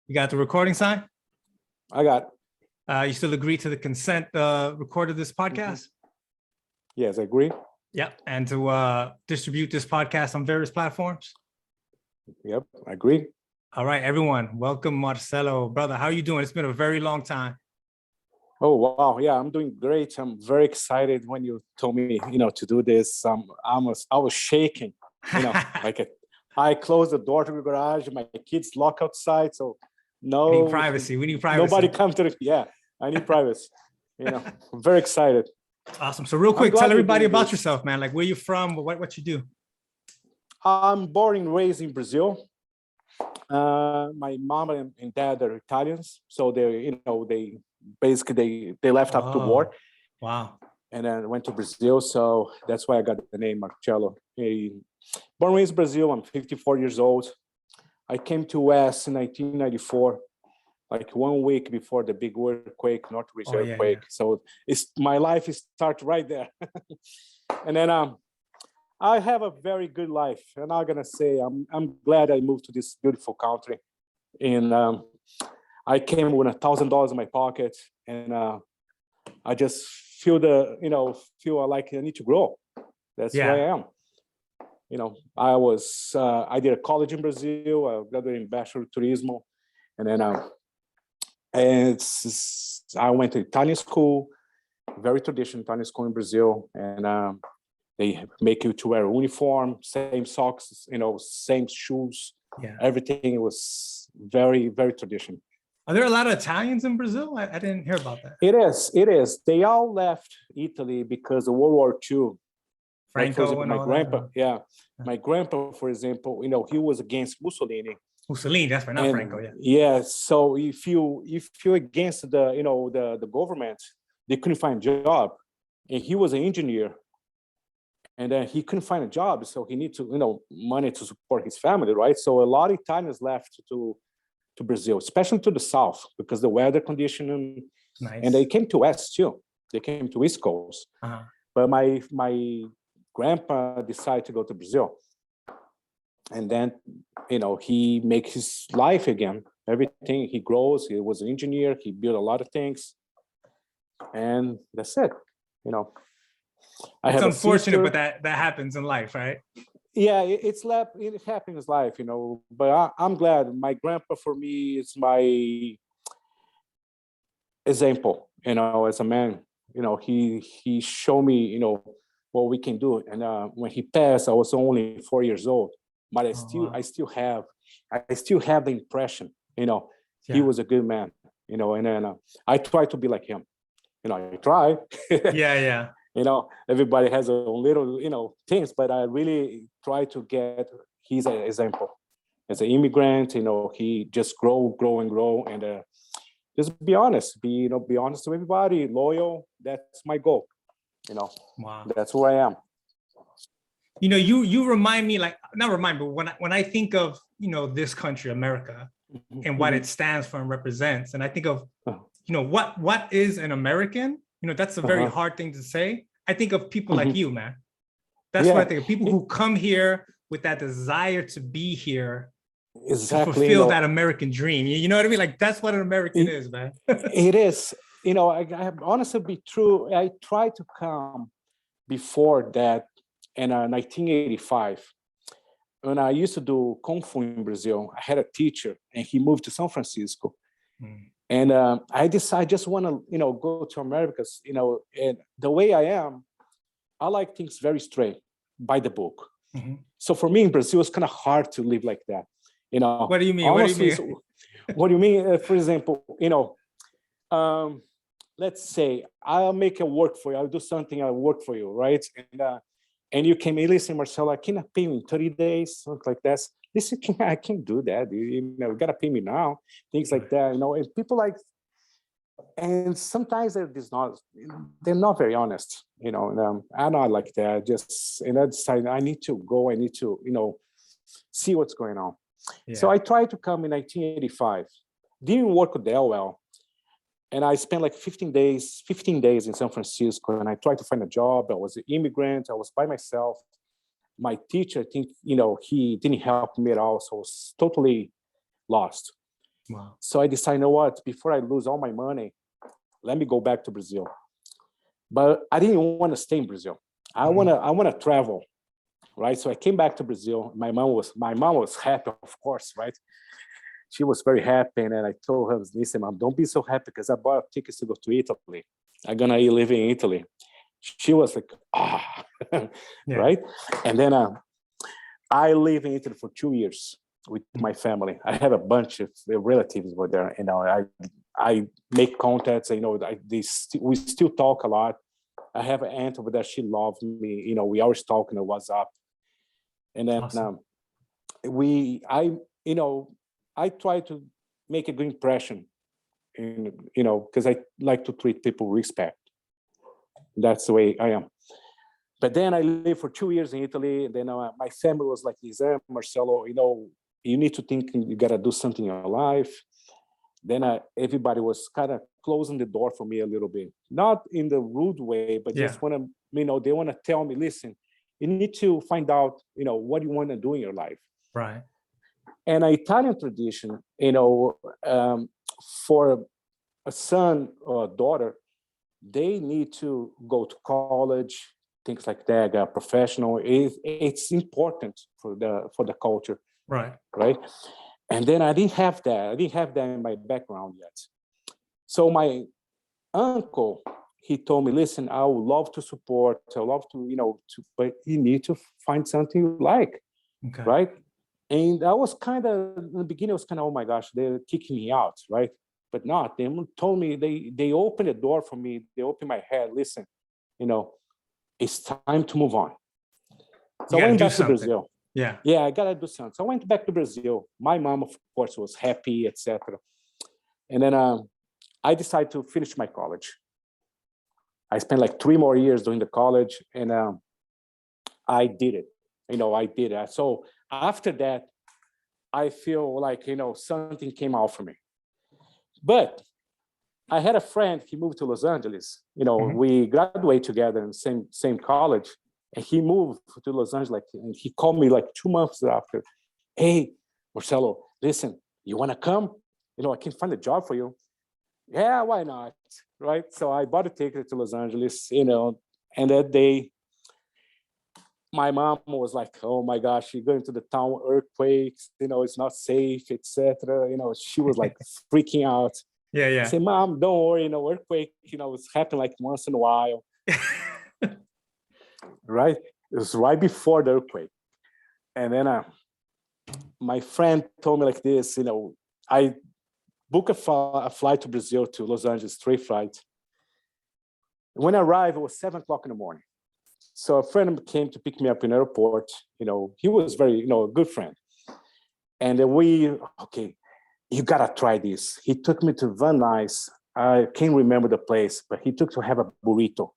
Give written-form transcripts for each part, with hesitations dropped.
You got the recording sign? I got. You still agree to the consent record of this podcast? Yes, I agree. Yep. And to distribute this podcast on various platforms? Yep, I agree. All right, everyone. Welcome, Marcello. Brother, how are you doing? It's been a very long time. Oh, wow. Yeah, I'm doing great. I'm very excited when you told me, to do this. I was shaking, I closed the door to the garage. My kids lock outside. So no. We need privacy. We need privacy. Nobody come to the, yeah, I need privacy. I'm very excited. Awesome. So real quick, tell everybody about yourself, man. Like where you from, what you do. I'm born and raised in Brazil. My mom and dad are Italians. So they basically left after the war. Wow. And then went to Brazil. So that's why I got the name Marcello. Born and raised in Brazil. I'm 54 years old. I came to US in 1994, like 1 week before the big earthquake, Northridge earthquake. Yeah. So my life starts right there. And then I have a very good life. And I'm gonna say I'm glad I moved to this beautiful country. And I came with $1,000 in my pocket, and I just feel like I need to grow. That's who I am. I did a college in Brazil. I graduated in Bachelor of Turismo, and then I went to Italian school, very traditional Italian school in Brazil, and they make you to wear a uniform, same socks, same shoes. Yeah, everything was very, very traditional. Are there a lot of Italians in Brazil? I didn't hear about that. It is. They all left Italy because of World War II. Franco like, my grandpa, my grandpa, for example, he was against Mussolini. Mussolini, that's right, not Franco. Yeah. Yeah. So if you against the government, they couldn't find a job, and he was an engineer, and then he couldn't find a job, so he needed to money to support his family, right? So a lot of Italians left to Brazil, especially to the south, because the weather condition, and they came to West too. They came to East Coast. But my grandpa decided to go to Brazil, and then he makes his life again. Everything, he grows. He was an engineer. He built a lot of things, and that's it. It's unfortunate, but that happens in life, right? Yeah, it happens in life, but I'm glad. My grandpa, for me, is my example, as a man. He showed me, what we can do. And when he passed, I was only 4 years old, but I still have the impression, he was a good man, and then I try to be like him. I try. Yeah. Everybody has a little, things, but I really try to get his example. As an immigrant, he just grow, and just be honest. Be honest to everybody, loyal. That's my goal. Wow. That's who I am. You remind me, but when I think of, this country, America, and what it stands for and represents, and I think of, what is an American? That's a very hard thing to say. I think of people like you, man. That's what I think of. People who come here with that desire to be here, exactly, to fulfill that American dream. You know what I mean? Like, that's what an American is, man. It is. I honestly be true. I tried to come before that in 1985. When I used to do Kung Fu in Brazil, I had a teacher, and he moved to San Francisco. And I decided I just want to, go to America because, and the way I am, I like things very straight, by the book. So for me in Brazil, it's kind of hard to live like that. What do you mean? Honestly, what do you mean? For example, let's say I'll make it work for you. I'll do something. I'll work for you, right? And you came in, listen, Marcelo, I cannot pay you in 30 days, something like that. Listen, I can't do that. You gotta pay me now. Things like that, and people and sometimes they're not very honest, and I'm not like that. I decided I need to go. I need to, see what's going on. Yeah. So I tried to come in 1985. Didn't work that well. And I spent like 15 days in San Francisco, and I tried to find a job. I was an immigrant. I was by myself. My teacher, I think, he didn't help me at all. So I was totally lost. Wow. So I decided, you know what, before I lose all my money, let me go back to Brazil. But I didn't want to stay in Brazil. I want to travel, right? So I came back to Brazil. My mom was happy, of course, right? She was very happy. And then I told her, listen, Mom, don't be so happy because I bought tickets to go to Italy. I'm going to live in Italy. She was like, right? And then I lived in Italy for 2 years with my family. I have a bunch of relatives over there. You know, I make contacts. You know, we still talk a lot. I have an aunt over there. She loved me. You know, we always talk on WhatsApp. And then Awesome. I try to make a good impression, and you know, because I like to treat people with respect. That's the way I am. But then I lived for 2 years in Italy. And then my family was like, Marcello, you know, you need to think you got to do something in your life. Then everybody was kind of closing the door for me a little bit, not in the rude way, but just want to, you know, they want to tell me, listen, you need to find out, you know, what you want to do in your life. Right. And an Italian tradition, you know, for a son or a daughter, they need to go to college, things like that, get a professional. It's important for the culture. Right. Right. And then I didn't have that. I didn't have that in my background yet. So my uncle, he told me, listen, I would love to support, I love to, you know, but you need to find something you like. Okay. Right. And I was kind of, in the beginning, I was kind of, oh my gosh, they're kicking me out. Right. But not, they told me, they opened the door for me. They opened my head. Listen, you know, it's time to move on. So I went back to Brazil. Yeah, I gotta do something. So I went back to Brazil. My mom, of course, was happy, etc. And then I decided to finish my college. I spent like 3 more years doing the college, and I did it. You know, I did it. So after that, I feel like, you know, something came out for me. But I had a friend. He moved to Los Angeles. You know, we graduated together in the same college. And he moved to Los Angeles, and he called me like 2 months after. Hey, Marcello, listen, you want to come? You know, I can find a job for you. Yeah, why not? Right? So I bought a ticket to Los Angeles, you know, and that day, my mom was like, oh my gosh, you're going to the town, earthquakes, you know, it's not safe, etc. You know, she was like freaking out. Yeah. I said, Mom, don't worry, you know, earthquake, you know, it's happened like once in a while. Right? It was right before the earthquake. And then my friend told me like this, you know, I booked a flight to Brazil to Los Angeles, straight flight. When I arrived, it was 7 o'clock in the morning. So a friend came to pick me up in the airport. You know, he was very, you know, a good friend. And then okay, you gotta try this. He took me to Van Nuys. I can't remember the place, but he took to have a burrito.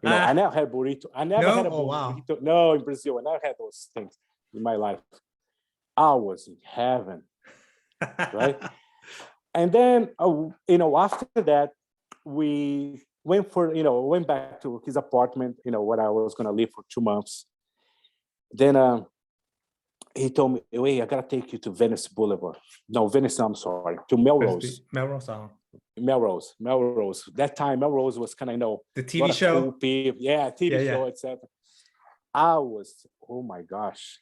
You know, I never had burrito. I never had a burrito. Wow. No, in Brazil, I never had those things in my life. I was in heaven, right? And then, you know, after that, we went back to his apartment, you know, where I was going to live for 2 months. Then he told me, wait, I got to take you to Venice Boulevard. No, Venice, I'm sorry, to Melrose. Melrose. That time, Melrose was kind of, you know, the TV show. Cool people. Yeah, TV show, etc. I was, oh my gosh.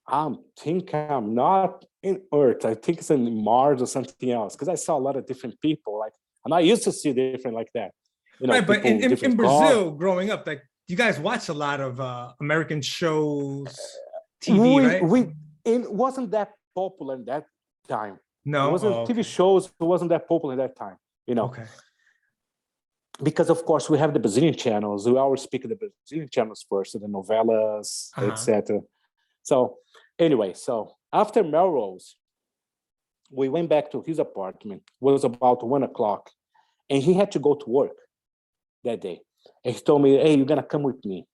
I think I'm not in Earth. I think it's in Mars or something else, because I saw a lot of different people. Like, and I used to see different like that. You know, right, but in Brazil, growing up, like you guys watch a lot of American shows, TV, right? It wasn't that popular at that time. No, it wasn't TV shows. It wasn't that popular at that time. You know, because of course we have the Brazilian channels. We always speak of the Brazilian channels first, the novelas, etc. So anyway, so after Melrose, we went back to his apartment. It was about 1 o'clock, and he had to go to work that day. And he told me, hey, you're going to come with me.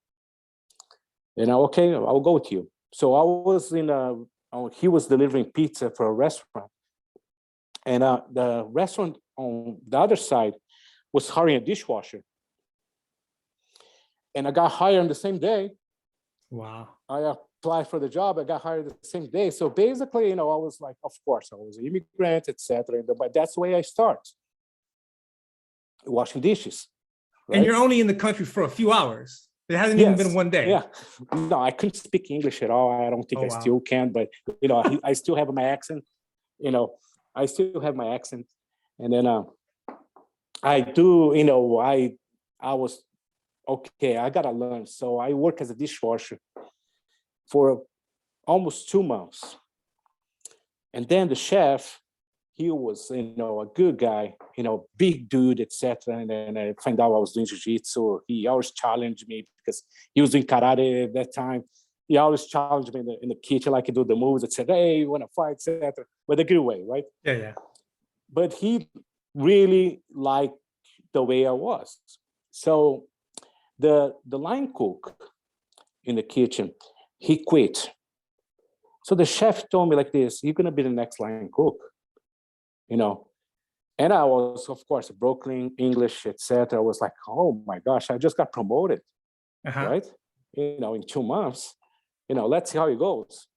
And okay, I'll go with you. So I was he was delivering pizza for a restaurant. And the restaurant on the other side was hiring a dishwasher. And I got hired on the same day. Wow. I applied for the job. I got hired the same day. So basically, I was like, of course, I was an immigrant, etc. But that's the way I start. Washing dishes. Right? And you're only in the country for a few hours. It hasn't even been one day. Yeah. No, I couldn't speak English at all. I don't think I still can, but I still have my accent. I still have my accent. And then I do, I was okay, I gotta learn. So I work as a dishwasher for almost 2 months. And then the chef, he was, a good guy, big dude, etc. And then I found out I was doing jiu-jitsu. He always challenged me because he was doing karate at that time. He always challenged me in the kitchen, like he do the moves, etc. Hey, you want to fight, etc. But the good way, right? Yeah. But he really liked the way I was. So the line cook in the kitchen, he quit. So the chef told me like this, you're going to be the next line cook. And I was, of course, broken English, etc. I was like, oh my gosh, I just got promoted, right? In 2 months, let's see how it goes.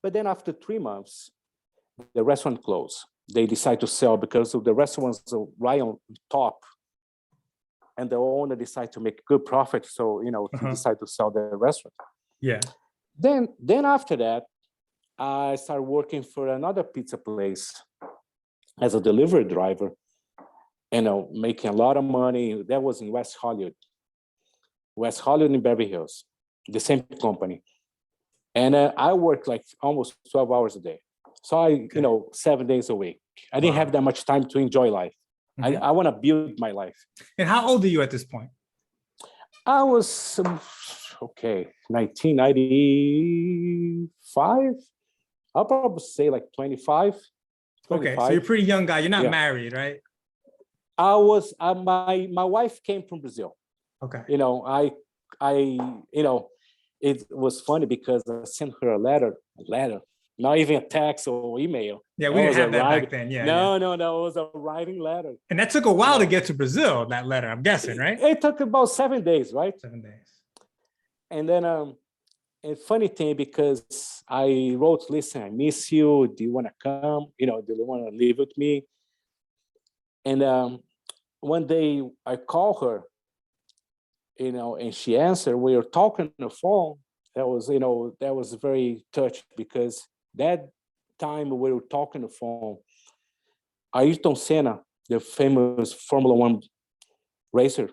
But then after 3 months, the restaurant closed. They decide to sell because the restaurant was right on top. And the owner decided to make good profit. So, he decided to sell the restaurant. Yeah. Then after that, I started working for another pizza place as a delivery driver, making a lot of money. That was in West Hollywood in Beverly Hills, the same company. And I worked like almost 12 hours a day. So I, 7 days a week. I didn't have that much time to enjoy life. I want to build my life. And how old are you at this point? I was, 1995. I'll probably say like 25. Okay, so you're a pretty young guy. You're not married, right? I was, my wife came from Brazil. Okay. It was funny because I sent her a letter, not even a text or email. Yeah, we didn't have that back then. Yeah. No, it was a writing letter. And that took a while to get to Brazil, that letter, I'm guessing, right? It took about 7 days, right? 7 days. And then, a funny thing, because I wrote, listen, I miss you. Do you want to come? Do you want to live with me? And one day I called her, and she answered. We were talking on the phone. That was very touched because that time we were talking on the phone, Ayrton Senna, the famous Formula One racer,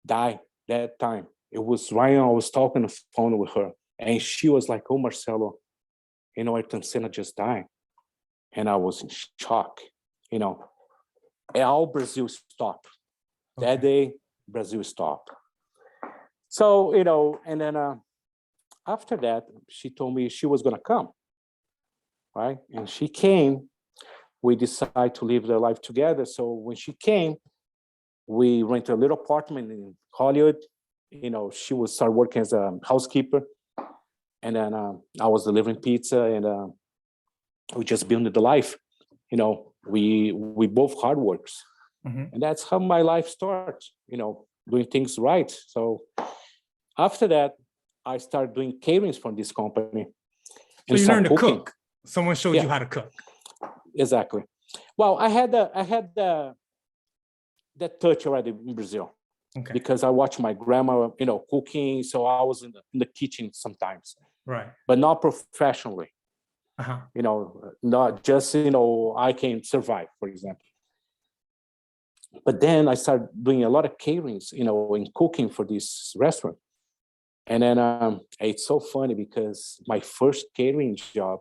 died that time. It was right when I was talking on the phone with her. And she was like, oh, Marcello, Ayrton Senna just died. And I was in shock, And all Brazil stopped. Okay. That day, Brazil stopped. So, and then after that, she told me she was going to come, right? And she came. We decided to live the life together. So when she came, we rented a little apartment in Hollywood. She would start working as a housekeeper. And then I was delivering pizza, and we just built the life. We both hard workers. And that's how my life starts, doing things right. So after that, I started doing caterings from this company. So you learned to cook. Someone showed you how to cook. Exactly. Well, I had that touch already in Brazil. Okay. Because I watched my grandma, cooking. So I was in the kitchen sometimes. Right. But not professionally. Not just, I can survive, for example. But then I started doing a lot of caterings, in cooking for this restaurant. And then it's so funny because my first catering job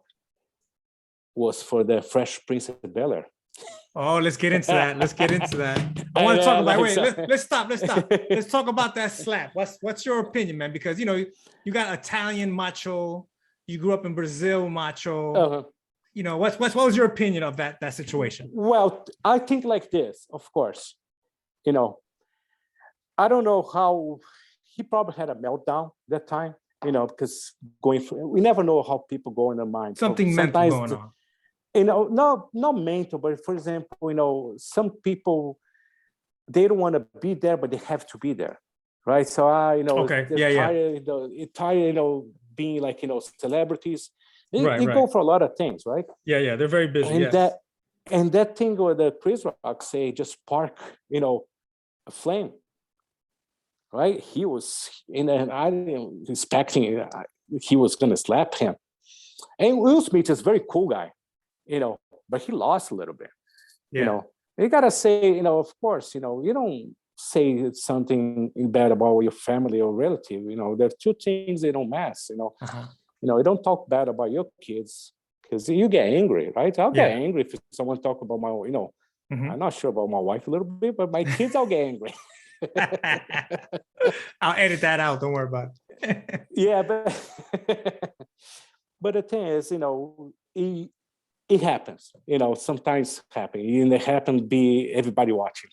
was for the Fresh Prince of Bel-Air. Oh, let's get into that. I want to talk about, let's stop. Let's talk about that slap. What's your opinion, man? Because, you got Italian macho, you grew up in Brazil macho. What was your opinion of that situation? Well, I think like this, of course, I don't know how he probably had a meltdown that time, because we never know how people go in their mind. Something mental going on. Not mental, but for example, some people, they don't want to be there, but they have to be there, right? So okay, tired, being like, celebrities. They Right, go right. for a lot of things, right? Yeah, they're very busy. And Yes. that thing where the Chris Rock say just spark, a flame, right? He was I didn't expecting he was gonna slap him. And Will Smith is a very cool guy, but he lost a little bit. Yeah. You gotta say, of course, you don't say something bad about your family or relative. There are two things they don't mess. Uh-huh. You don't talk bad about your kids because you get angry, right? I'll get Yeah. angry if someone talk about my, Mhm. I'm not sure about my wife a little bit, but my kids, I'll get angry. I'll edit that out. Don't worry about it. Yeah, but the thing is, it happens. Sometimes happen, and it happened be everybody watching.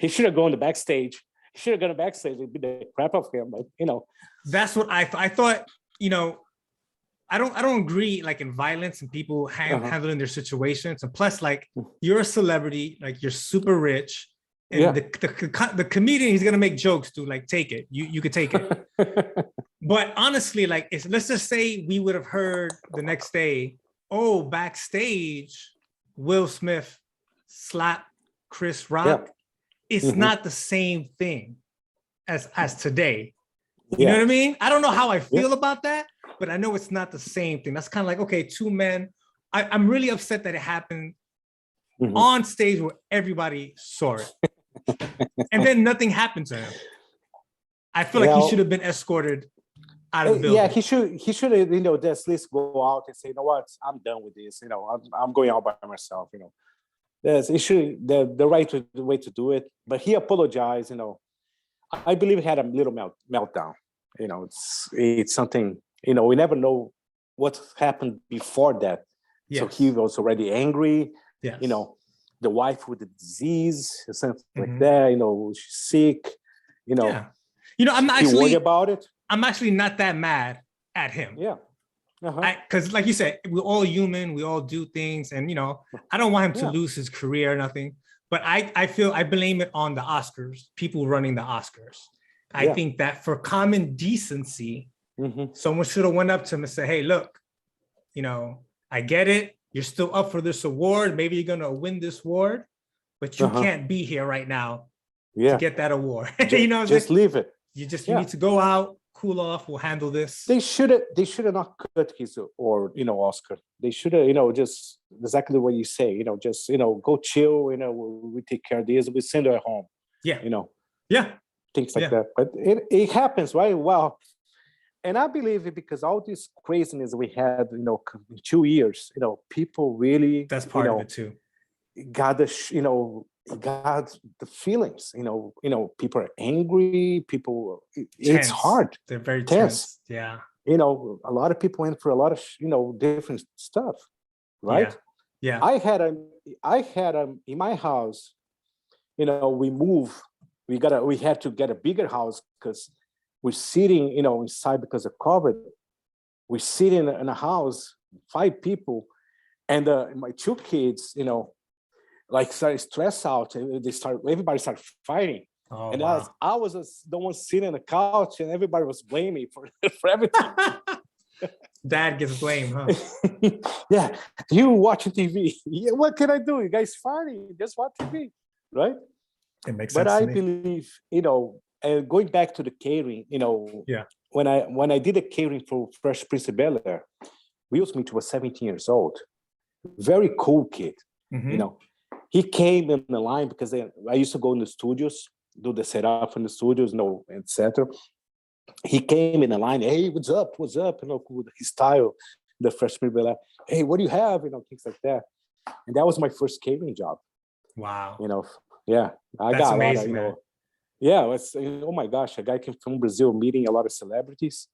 He should have gone to backstage. He should have gone to backstage and beat the crap of him, but That's what I thought. I don't agree like in violence and people handling their situations. And plus, like you're a celebrity, like you're super rich, and Yeah. the comedian, he's gonna make jokes to like take it. You could take it. But honestly, like let's just say we would have heard the next day, oh, backstage, Will Smith slapped Chris Rock. Yeah. It's not the same thing as today. You Yeah. know what I mean? I don't know how I feel about that, but I know it's not the same thing. That's kind of like, okay, two men. I'm really upset that it happened on stage where everybody saw it. And then nothing happened to him. I feel like he should have been escorted out of the building. Yeah, he should just at least go out and say, you know what, I'm done with this. I'm going out by myself. The right way to do it. But he apologized. I believe he had a little meltdown. It's something. We never know what happened before that. Yes. So he was already angry. Yes. The wife with the disease, something like that. She's sick. Yeah. I'm actually worried about it. I'm actually not that mad at him. Yeah. Because like you said, we're all human, we all do things, and I don't want him to lose his career or nothing. But I feel I blame it on the Oscars, people running the Oscars. I think that for common decency, someone should have went up to him and said, hey, look, I get it. You're still up for this award. Maybe you're gonna win this award, but you can't be here right now to get that award. Just leave it. You need to go out, cool off. We'll handle this. They should have not cut his Oscar. They should have just exactly what you say. Just go chill. We take care of this. We send her home. Yeah. Yeah. Things like that. But it happens, right? Well, and I believe it because all this craziness we had, in 2 years, people really that's part of it too. Got got the feelings, people are angry, people, it's hard. They're very tense. Yeah. A lot of people went for a lot of, different stuff, right? Yeah. I had in my house, we had to get a bigger house because we're sitting, inside because of COVID. We're sitting in a house, 5 people, and my 2 kids, started stressed out, and everybody started fighting. Oh, and wow. I was the one sitting on the couch, and everybody was blaming me for everything. Dad gets blamed, huh? Yeah, you watching TV. Yeah, what can I do? You guys fighting? Just watch TV, right? It makes sense. But I believe, going back to the catering, when I did the catering for Fresh Prince of Bel-Air, Will Smith was 17 years old, very cool kid. He came in the line because I used to go in the studios, do the setup in the studios, etc. He came in the line, hey, what's up? With his style, the Fresh Prince of Bel-Air. Hey, what do you have? Things like that. And that was my first catering job. Wow. Yeah, That's got amazing, a lot of, yeah, it's, oh my gosh, a guy came from Brazil meeting a lot of celebrities.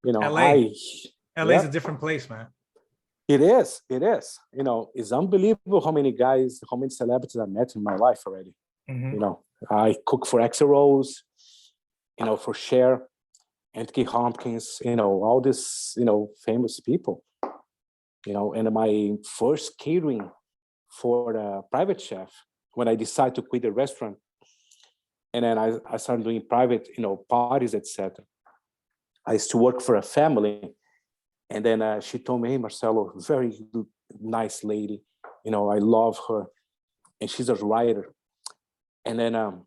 LA is a different place, man. It is. It's unbelievable how many celebrities I met in my life already. I cook for Axl Rose, for Cher, Anthony Hopkins, all these, famous people, and my first catering for the private chef, when I decided to quit the restaurant, and then I started doing private, parties, etc. I used to work for a family. And then she told me, hey, Marcelo, very nice lady. I love her. And she's a writer. And then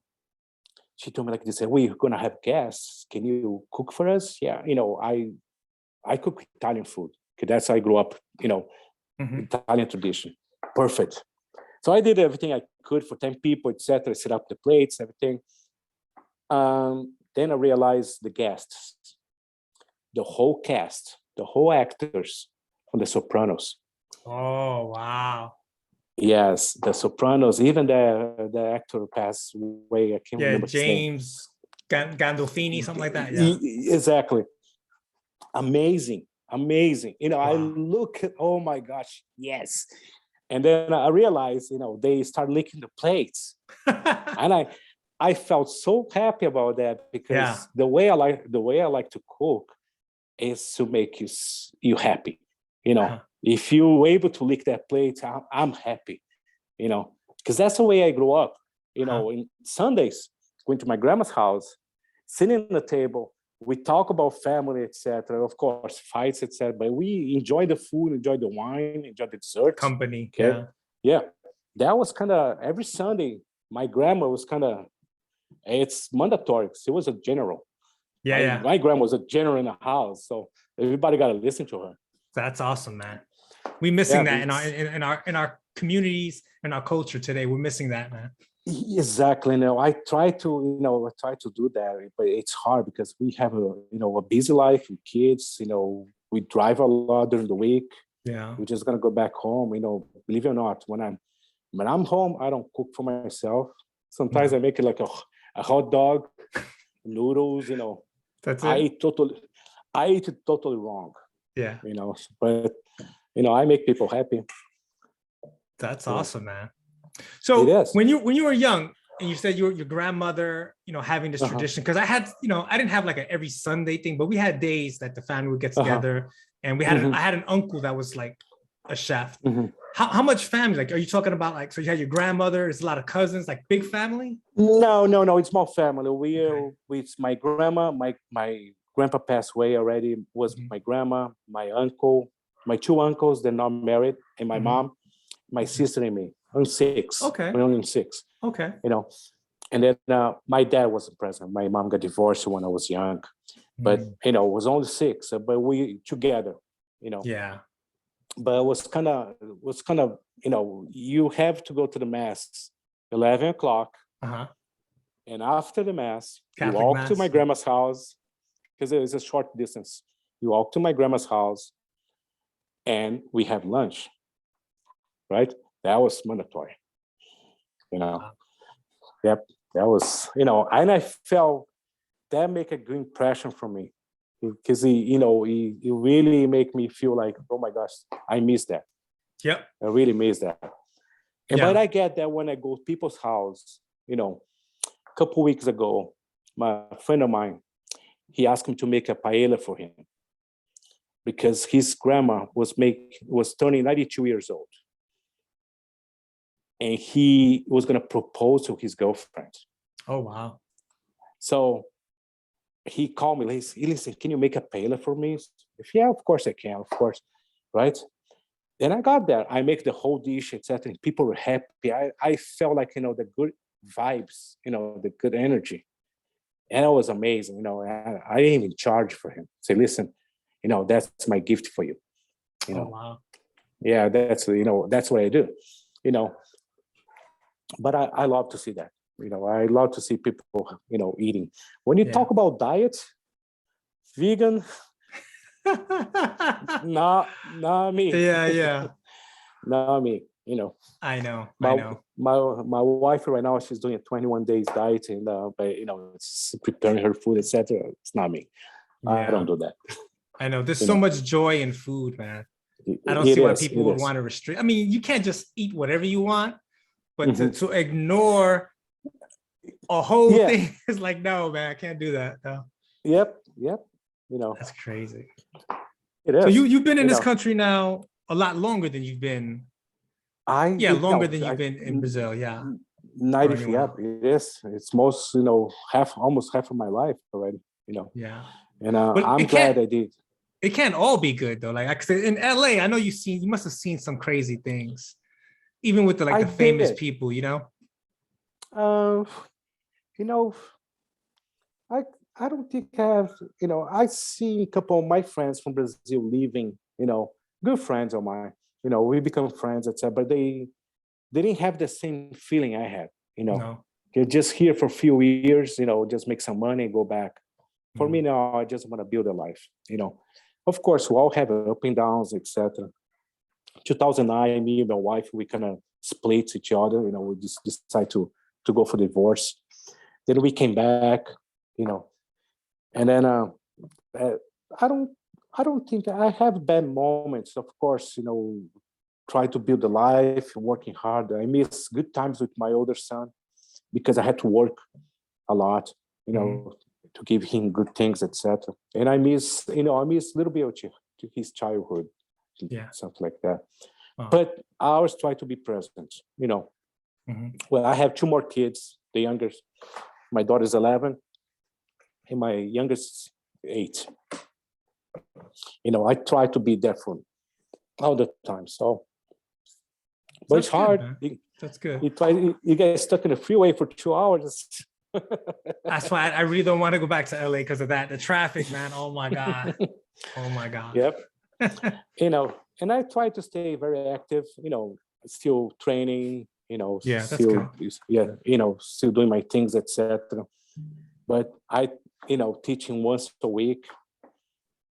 she told me like this, we're going to have guests. Can you cook for us? Yeah. I cook Italian food because that's how I grew up, Italian tradition. Perfect. So I did everything I could for 10 people, etc. Set up the plates, everything. Then I realized the guests, the whole cast, the whole actors from The Sopranos. Oh, wow. Yes, The Sopranos, even the actor passed away. I can't remember James Gandolfini, something like that. Yeah, exactly. Amazing. Wow. I look at, oh my gosh, yes. And then I realized, they start licking the plates, and I felt so happy about that because the way I like to cook is to make you happy. If you're able to lick that plate, I'm happy. Because that's the way I grew up. In Sundays, going to my grandma's house, sitting at the table, we talk about family, etc. Of course, fights, etc. But we enjoy the food, enjoy the wine, enjoy the dessert. Company. Okay? Yeah. That was kind of every Sunday. My grandma was kind of, it's mandatory. She was a general. My grandma was a general in the house, so everybody got to listen to her. That's awesome, man. We're missing that in our communities and our culture today. We're missing that, man. Exactly. I try to do that, but it's hard because we have a busy life with kids. We drive a lot during the week. Yeah. We're just gonna go back home. Believe it or not, when I'm home, I don't cook for myself. Sometimes I make it like a hot dog, noodles. That's it. I eat it totally wrong. Yeah. But I make people happy. That's awesome, man. So when you were young and you said your grandmother, having this tradition, because I didn't have like a every Sunday thing, but we had days that the family would get together, and I had an uncle that was like a chef. How much family? Like, are you talking about like, so you had your grandmother, there's a lot of cousins, like big family? No, it's small family. It's my grandma, my grandpa passed away already, was my grandma, my uncle, my two uncles, they're not married, and my mom, my sister and me. I'm 6. Okay. We're only 6. Okay. And then my dad wasn't present. My mom got divorced when I was young, but it was only 6. But we together, Yeah. But it was kind of, you have to go to the mass 11 o'clock, and after the mass, Catholic you walk mass. to my grandma's house because it was a short distance. You walk to my grandma's house, and we have lunch. Right. That was mandatory, Yep, that was, and I felt that make a good impression for me because he really make me feel like, oh my gosh, I miss that. Yep. I really miss that. But I get that when I go to people's house, a couple weeks ago, a friend of mine, he asked me to make a paella for him because his grandma was turning 92 years old. And he was going to propose to his girlfriend. Oh, wow. So he called me, listen, can you make a paella for me? Yeah, of course I can, of course, right? Then I got there. I make the whole dish, etc. And people were happy. I felt like, the good vibes, the good energy. And it was amazing, I didn't even charge for him. Say, listen, that's my gift for you. Oh, wow. Yeah, that's what I do, But I love to see that. I love to see people, eating. When you talk about diet, vegan, not me. Yeah. Not me. I know. My wife right now, she's doing a 21 days diet, and but it's preparing her food, etc. It's not me. I don't do that. I know. There's so much joy in food, man. I don't see why people would want to restrict. I mean, you can't just eat whatever you want. But to ignore a whole thing is like, no, man, I can't do that. No. Yep. That's crazy. It is. So you've been in this country now a lot longer than you've been. Longer than you've been in Brazil. Yeah. 90. Yeah, it is. It's almost half of my life already. Yeah. And But I'm glad I did. it can't all be good though. Like in LA, I know you must have seen some crazy things, even with the famous did. people, you know? You know, I I don't think I have, I see a couple of my friends from Brazil leaving, good friends of mine, we become friends, etc. But they didn't have the same feeling I had, No. They're just here for a few years, just make some money and go back. For me Mhm. now, I just want to build a life, Of course, we all have up and downs, etc. 2009, me and my wife, we kind of split each other, we just decided to go for divorce. Then we came back, and then I don't I don't think I have bad moments. Of course, try to build a life, working hard. I miss good times with my older son because I had to work a lot, to give him good things, etc. And I miss a little bit to his childhood, Yeah. something like that. Oh. But I always try to be present, Well, I have two more kids. The youngest, my daughter's 11, and my youngest 8. I try to be there for all the time. So, but it's hard. That's good. You get stuck in the freeway for 2 hours. That's why I really don't want to go back to LA because of that. The traffic, man. Oh my God. Oh my God. Yep. And I try to stay very active, still training, Yeah, still, still doing my things, etc. But I, teaching once a week,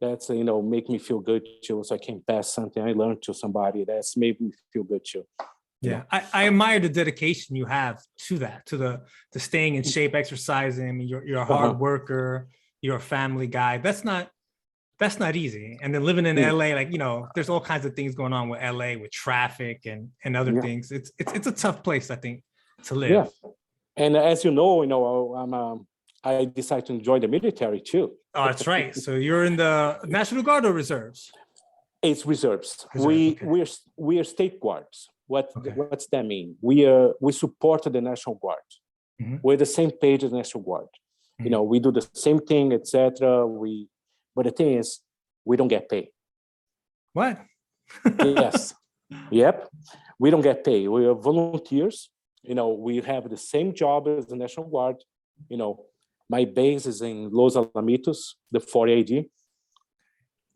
that's, make me feel good too. So I can pass something I learned to somebody. That's made me feel good too. Yeah, I admire the dedication you have to that, to the staying in shape, exercising. I mean, you're a hard worker, you're a family guy. That's not easy. And then living in LA, there's all kinds of things going on with LA with traffic and other things. It's a tough place, I think, to live. Yeah. And as you know, I decided to enjoy the military too. Oh, that's right. So you're in the National Guard or reserves? It's reserves. We're state guards. What's that mean? We support the National Guard. Mm-hmm. We're the same page as the National Guard. Mm-hmm. We do the same thing, etc. But the thing is, we don't get paid. What? Yes. Yep. We don't get paid. We are volunteers. We have the same job as the National Guard. My base is in Los Alamitos, the 40AD.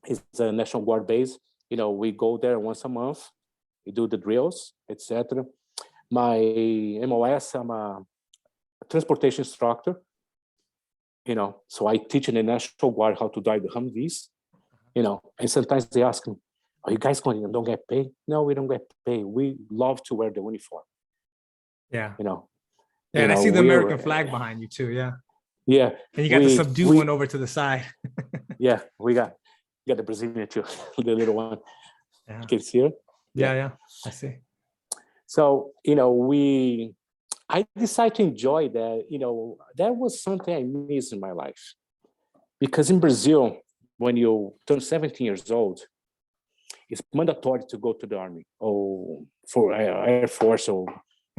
It's a National Guard base. We go there once a month. We do the drills, etc. My MOS, I'm a transportation instructor. So I teach in the National Guard how to drive the Humvees. And sometimes they ask me, "Are you guys don't get paid?" No, we don't get paid. We love to wear the uniform. Yeah. Yeah, and I see the American flag behind you too. Yeah. Yeah. And you got the subdue one over to the side. Yeah, we got the Brazilian too, the little one. Yeah. Can you see it? Yeah, I see. So, I decided to enjoy that. That was something I missed in my life. Because in Brazil, when you turn 17 years old, it's mandatory to go to the army or for Air Force or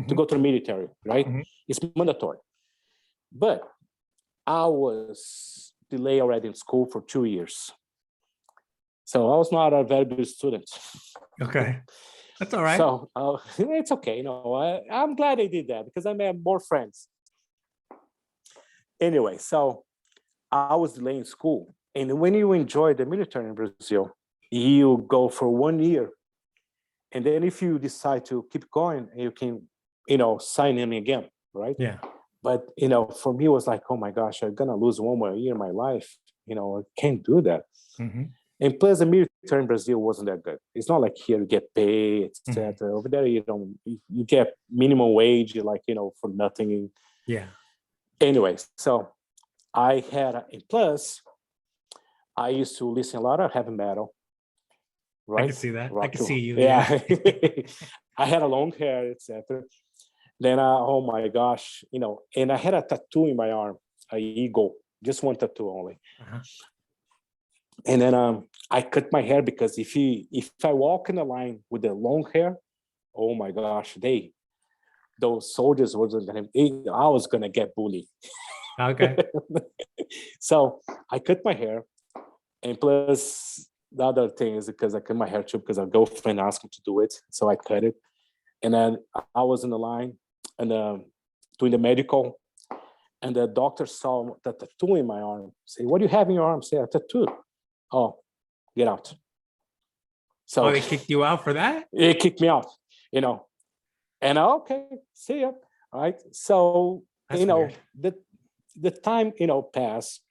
to go to the military, right? Mm-hmm. It's mandatory. But I was delayed already in school for 2 years. So I was not a very good student. Okay. That's all right. So it's okay. I'm glad I did that because I made more friends. Anyway, so I was delayed in school. And when you enjoy the military in Brazil, you go for 1 year. And then if you decide to keep going, you can, sign in again, right? Yeah. But, for me, it was like, oh my gosh, I'm going to lose 1 more year in my life. I can't do that. Mm-hmm. And plus, the military in Brazil wasn't that good. It's not like here you get paid, etc. Mm-hmm. Over there, you get minimum wage, for nothing. Yeah. Anyway, so I had, and plus, I used to listen a lot of heavy metal. Right? I can see that. I can see you. Yeah. I had a long hair, etc. Then, oh my gosh, and I had a tattoo in my arm, an eagle, just one tattoo only. Uh-huh. And then I cut my hair because if I walk in the line with the long hair, oh my gosh, those soldiers I was gonna get bullied. Okay. So I cut my hair, and plus the other thing is because I cut my hair too because our girlfriend asked me to do it, so I cut it. And then I was in the line and doing the medical, and the doctor saw the tattoo in my arm. Say, "What do you have in your arm?" Say, "A tattoo." Oh, get out. So Oh, they kicked you out for that? it kicked me out, you know. And okay, see ya. All right. So That's weird. the time passed.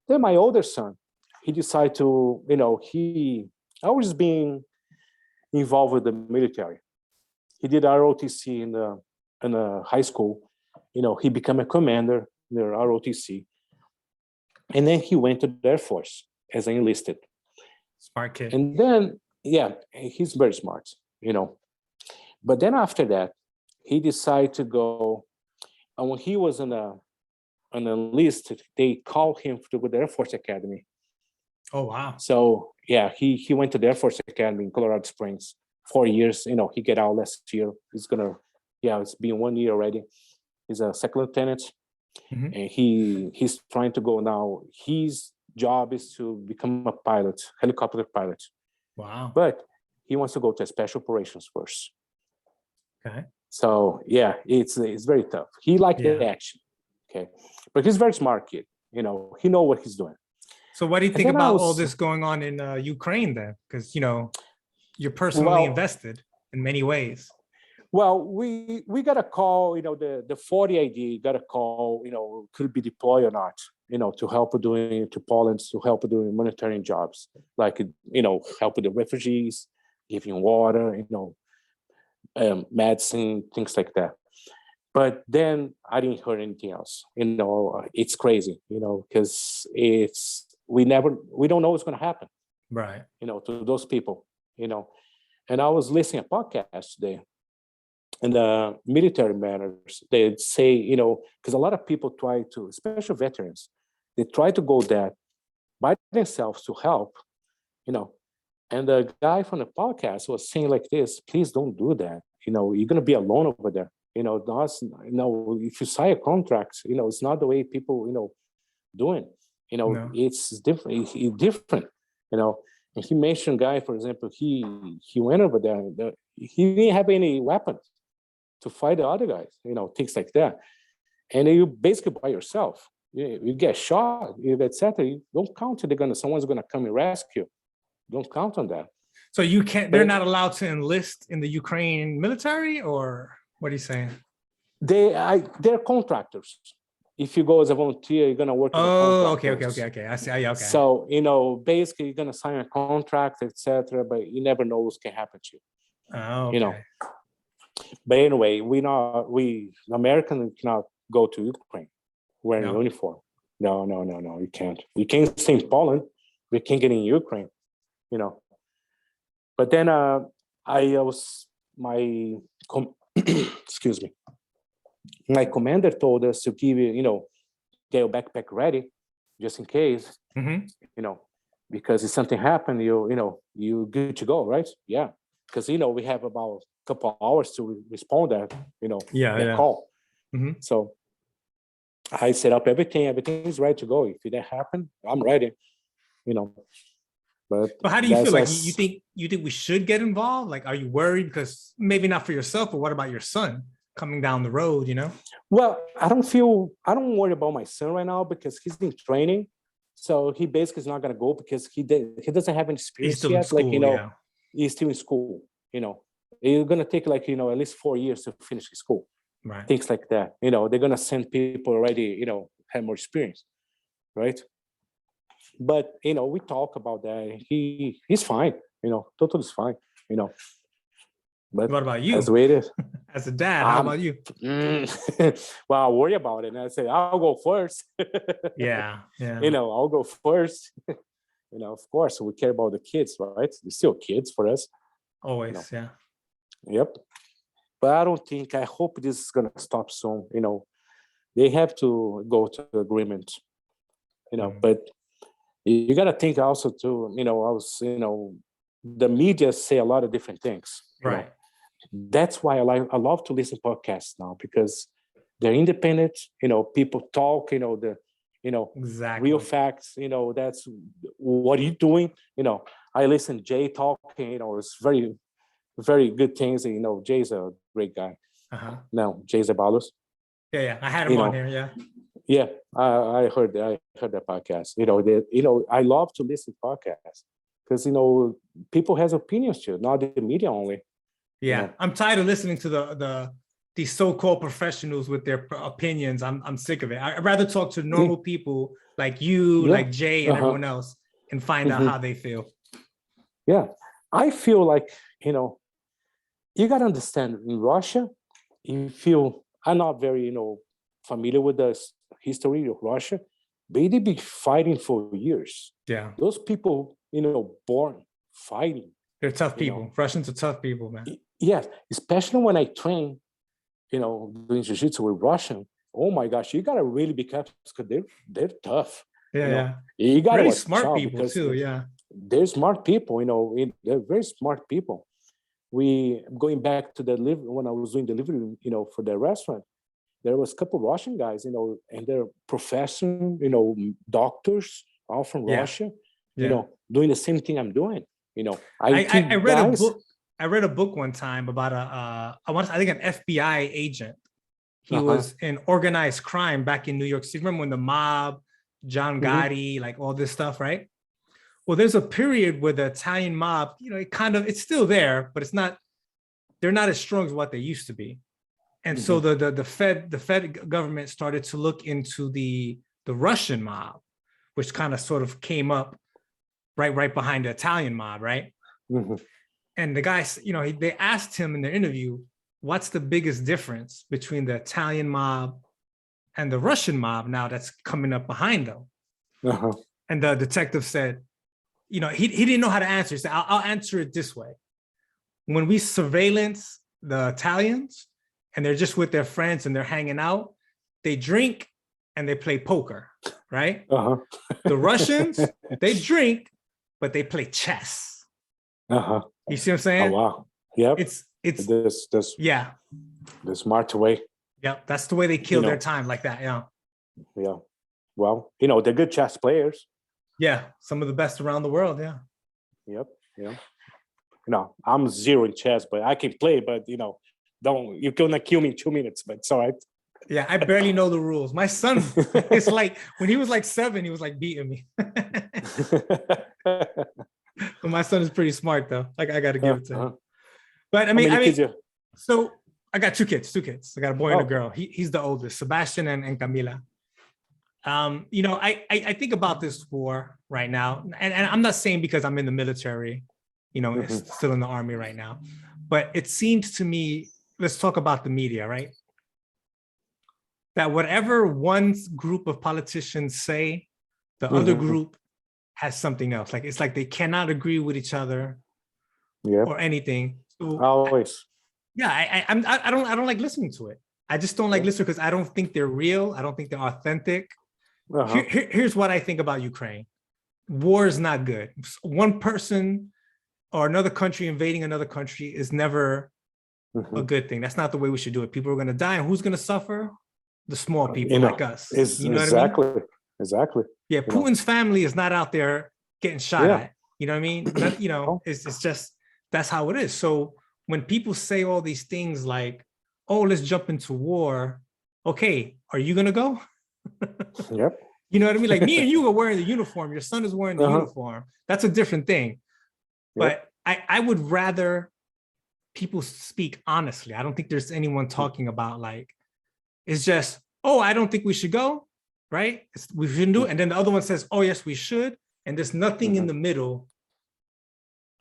Then my older son, he decided to he always being involved with the military. He did ROTC in the high school. He became a commander in the ROTC, and then he went to the Air Force as an enlisted. Smart kid. And then he's very smart. But then after that, he decided to go. And when he was on the list, they called him to go to the Air Force Academy. Oh, wow. So he went to the Air Force Academy in Colorado Springs. 4 years. He get out last year. He's gonna, it's been 1 year already. He's a second lieutenant, and he's trying to go now. His job is to become a pilot, helicopter pilot. Wow. But he wants to go to special operations first. Okay. So it's very tough. He liked the action. Okay, but he's a very smart kid. He know what he's doing. So what do you think about all this going on in Ukraine then? Because you're personally invested in many ways. Well, we got a call, the 40 ID got a call, could be deployed or not, to help to Poland, to help doing humanitarian jobs, like, help with the refugees, giving water, medicine, things like that. But then I didn't hear anything else. It's crazy, because we don't know what's going to happen, right? To those people. And I was listening to a podcast today, and the military matters, they say, because a lot of people try to, especially veterans, they try to go there by themselves to help, and the guy from the podcast was saying like this: please don't do that. You're going to be alone over there. If you sign a contract, it's not the way people, doing. No. It's different. It's different, And he mentioned guy, for example, he went over there. He didn't have any weapons to fight the other guys, things like that. And you basically by yourself. You get shot, etc. You don't count someone's gonna come and rescue. Don't count on that. So you can't. They're not allowed to enlist in the Ukraine military, or what are you saying? They're contractors. If you go as a volunteer, you're gonna work. Oh, okay. I see. Okay. So basically, you're gonna sign a contract, etc. But you never know what can happen to you. Oh, okay. But anyway, we Americans cannot go to Ukraine wearing a uniform. No, you can't. You can't stay in Poland. We can't get in Ukraine. But then excuse me. My commander told us to give get your backpack ready, just in case. Because if something happened, you're good to go, right? Yeah, because we have about a couple of hours to respond that call. So I set up everything. Everything's ready to go. If that happen, I'm ready. But how do you feel? Like you think we should get involved? Like, are you worried? Because maybe not for yourself, but what about your son coming down the road? Well, I don't worry about my son right now because he's in training. So he basically is not going to go because he doesn't have any experience yet. In school, he's still in school. It's going to take at least 4 years to finish school. Right. Things like that. They're going to send people already, have more experience, right? But we talk about that. He's fine. Totally fine. But what about you? That's the way it is. As a dad, how about you? Well, I worry about it, and I say I'll go first. Yeah. I'll go first. Of course, we care about the kids, right? They're still kids for us. Always, yeah. Yep. But I hope this is gonna stop soon. They have to go to agreement. But you gotta think also too. The media say a lot of different things. Right. That's why I love to listen to podcasts now, because they're independent. People talk. Exactly. Real facts. That's what you're doing. I listen Jay talking. It's very, very good things. Jay's a great guy. No, Jay Zabalos. Yeah. I had him on here. Yeah. Yeah, I heard that podcast. I love to listen to podcasts because people has opinions too, not the media only. Yeah, I'm tired of listening to these so-called professionals with their opinions. I'm sick of it. I'd rather talk to normal people like you, like Jay, and everyone else, and find out how they feel. Yeah, I feel like you gotta understand in Russia, I'm not very familiar with the history of Russia, but they've been fighting for years. Yeah. Those people, born fighting. They're tough people. Russians are tough people, man. Yes, especially when I train, doing jiu-jitsu with Russian. Oh my gosh, you gotta really be careful because they're tough. Yeah. You gotta really watch smart people too. Yeah. They're smart people. They're very smart people. Going back to when I was doing delivery, for the restaurant, there was a couple of Russian guys, and they're professors, doctors, all from Russia, doing the same thing I'm doing. I read a book. I read a book one time about I think an FBI agent. He was in organized crime back in New York City. Remember when the mob, John Gotti, like all this stuff, right? Well, there's a period where the Italian mob, it's still there, but they're not as strong as what they used to be. And so the Fed government started to look into the Russian mob, which kind of sort of came up right behind the Italian mob, right? And the guys, they asked him in their interview, what's the biggest difference between the Italian mob and the Russian mob now that's coming up behind them? And the detective said, he didn't know how to answer. He said, I'll answer it this way. When we surveillance the Italians and they're just with their friends and they're hanging out, they drink and they play poker, right? The Russians, they drink, but they play chess. You see what I'm saying? Oh wow! Yep. It's this the smart way. Yep, that's the way they kill their time, like that. Yeah. Yeah. Well, they're good chess players. Yeah, some of the best around the world. Yeah. Yep. Yeah. I'm zero in chess, but I can play. But you're gonna kill me in 2 minutes. But it's all right. Yeah, I barely know the rules. My son, it's like when he was like 7, he was like beating me. But my son is pretty smart though. Like I got to give it to him. But I mean, so I got two kids. I got a boy and a girl. He's the oldest, Sebastian and Camila. I think about this war right now, and I'm not saying because I'm in the military, still in the army right now, but it seems to me, let's talk about the media, right? That whatever one group of politicians say, the other group has something else. Like it's like they cannot agree with each other or anything. So always. I don't like listening to it. I just don't like listening because I don't think they're real. I don't think they're authentic. Here's what I think about Ukraine. War is not good. One person or another country invading another country is never a good thing. That's not the way we should do it. People are going to die, and who's going to suffer? The small people like us. You know exactly. what I mean? Exactly. Yeah, Putin's family is not out there getting shot at. You know what I mean? It's just, that's how it is. So when people say all these things like, oh, let's jump into war. Okay, are you going to go? Yep. You know what I mean? Like me and you are wearing the uniform. Your son is wearing the uniform. That's a different thing. But I would rather people speak honestly. I don't think there's anyone talking about like, it's just, oh, I don't think we should go, right? We shouldn't do it. And then the other one says, oh, yes, we should. And there's nothing in the middle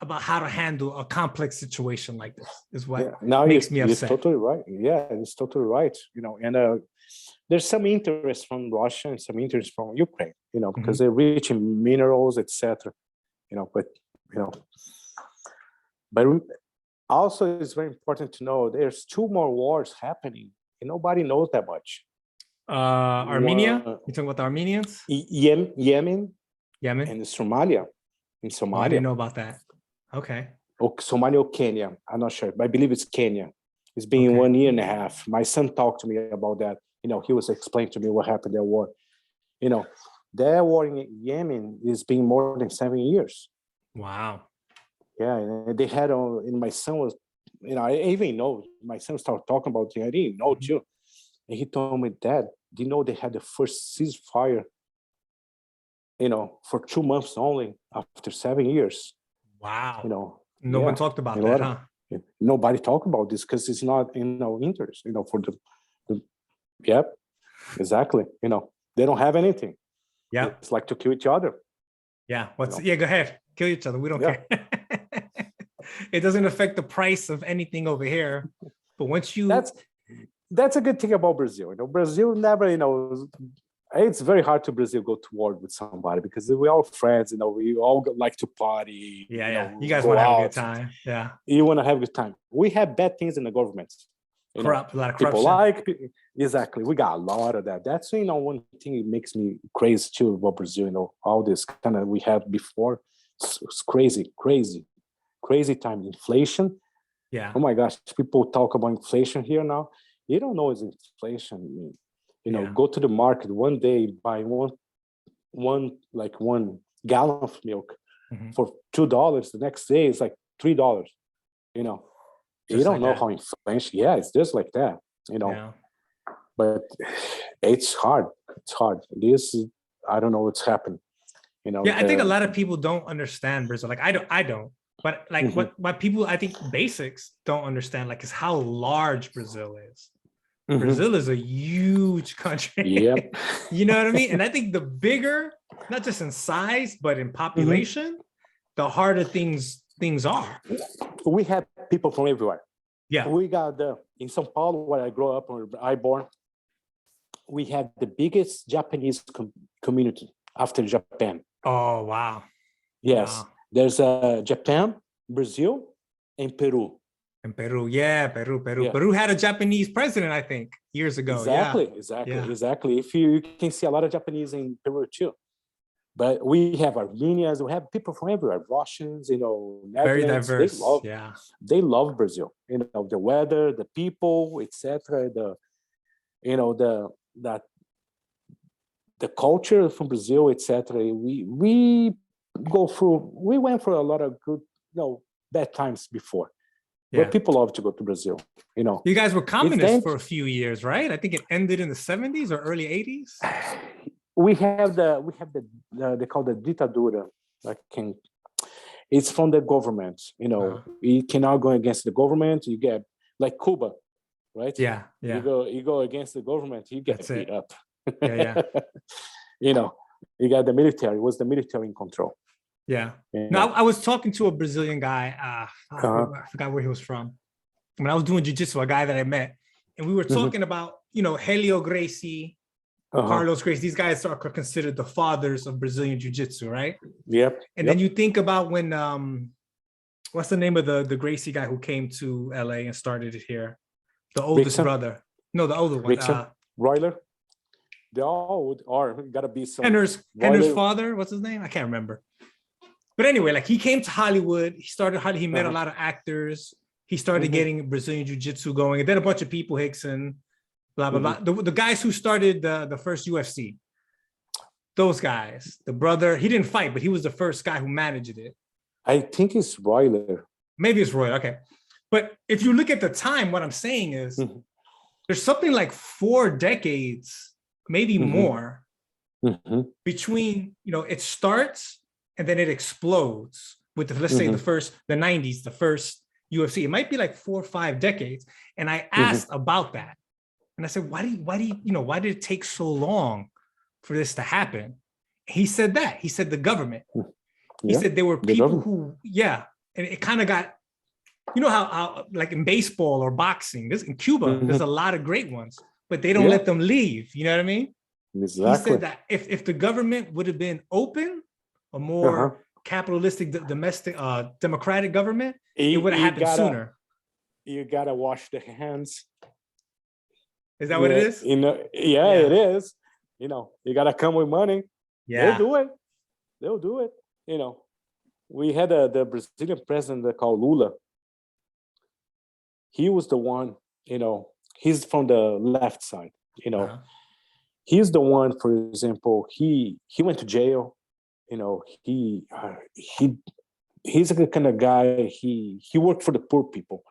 about how to handle a complex situation like this is what makes me upset. You're totally right. Yeah, it's totally right. And there's some interest from Russia and some interest from Ukraine, because they're rich in minerals, etc. But also it's very important to know there's 2 more wars happening and nobody knows that much. Armenia? You're talking about the Armenians? Yemen, and Somalia. In Somalia. I didn't know about that. Okay. Or Somalia or Kenya. I'm not sure, but I believe it's Kenya. It's been Okay. 1.5 years. My son talked to me about that. He was explaining to me what happened that war. That war in Yemen is been more than 7 years. Wow. Yeah, and they had and my son was, I even know my son started talking about it. I didn't know too. And he told me, Dad, do you know they had the first ceasefire, for 2 months only after 7 years? Wow. No one Yeah. talked about And that, huh? nobody talk about this because it's not in our interest, for the yep, exactly. They don't have anything. Yep. It's like to kill each other. Yeah. Yeah, go ahead. Kill each other. We don't Yeah. care. It doesn't affect the price of anything over here. But once you That's a good thing about Brazil. Brazil never, it's very hard to Brazil go to war with somebody because we're all friends, we all like to party, yeah. You guys go want to have a good out. time. Yeah. You want to have a good time. We have bad things in the government. A lot of People corruption. exactly. We got a lot of that. That's one thing that makes me crazy too about Brazil. All this kind of we had before. It's crazy time. Inflation. Yeah. Oh my gosh, people talk about inflation here now. You don't know it's inflation. Go to the market one day, buy one gallon of milk for $2. The next day it's like $3. You don't know how inflation. Yeah, it's just like that. Yeah. But it's hard. It's hard. I don't know what's happened. Yeah, I think a lot of people don't understand Brazil. Like I don't. But like what people I think basics don't understand is how large Brazil is. Brazil is a huge country. Yep. You know what I mean? And I think the bigger, not just in size, but in population, the harder things are. We have people from everywhere. Yeah. We got in São Paulo, where I grew up, where I born, we have the biggest Japanese community after Japan. Oh, wow. Yes. Wow. There's Japan, Brazil, and Peru. And Peru, yeah, Peru. Yeah. Peru had a Japanese president, I think, years ago. Exactly. If you can see a lot of Japanese in Peru too. But we have Armenians, we have people from everywhere, Russians, Very Netherlands. diverse. They love Brazil. The weather, the people, etc. The culture from Brazil, etc. We went through a lot of good, bad times before. Yeah. But people love to go to Brazil. You guys were communists for a few years, right? I think it ended in the 70s or early 80s. We have they call the ditadura. It's from the government. You cannot go against the government. You get like Cuba, right? Yeah. You go against the government, you get beat up. Yeah. You got the military. Was the military in control? Yeah. No, I was talking to a Brazilian guy. I forgot where he was from. When I was doing jiu-jitsu, a guy that I met, and we were talking about, Helio Gracie, Carlos Gracie. These guys are considered the fathers of Brazilian jiu-jitsu, right? Yep. And then you think about when, what's the name of the Gracie guy who came to LA and started it here? The oldest brother. No, the older one. Royler. They all are gotta be some. Henner's father. What's his name? I can't remember. But anyway, he came to Hollywood. He met a lot of actors. He started getting Brazilian jiu-jitsu going, and then a bunch of people, Hickson, blah blah blah. The guys who started the first UFC, those guys. The brother, he didn't fight, but he was the first guy who managed it. I think it's Royler. Maybe it's Roy. Okay, but if you look at the time, what I'm saying is there's something like 4 decades, maybe more, between it starts and then it explodes with let's say the 90s, the first UFC. It might be like 4 or 5 decades. And I asked about that. And I said, why did it take so long for this to happen? He said that. He said the government. He said there were people who, and it kind of got, how like in baseball or boxing, in Cuba, there's a lot of great ones, but they don't let them leave. You know what I mean? Exactly. He said that if the government would have been open, a more capitalistic, domestic, democratic government, it would have happened sooner. You gotta wash the hands. Is that what it is? It is. You gotta come with money. Yeah, they'll do it. We had the Brazilian president called Lula. He was the one he's from the left side. Uh-huh. He's the one, for example, he went to jail. He's a kind of guy. He worked for the poor people,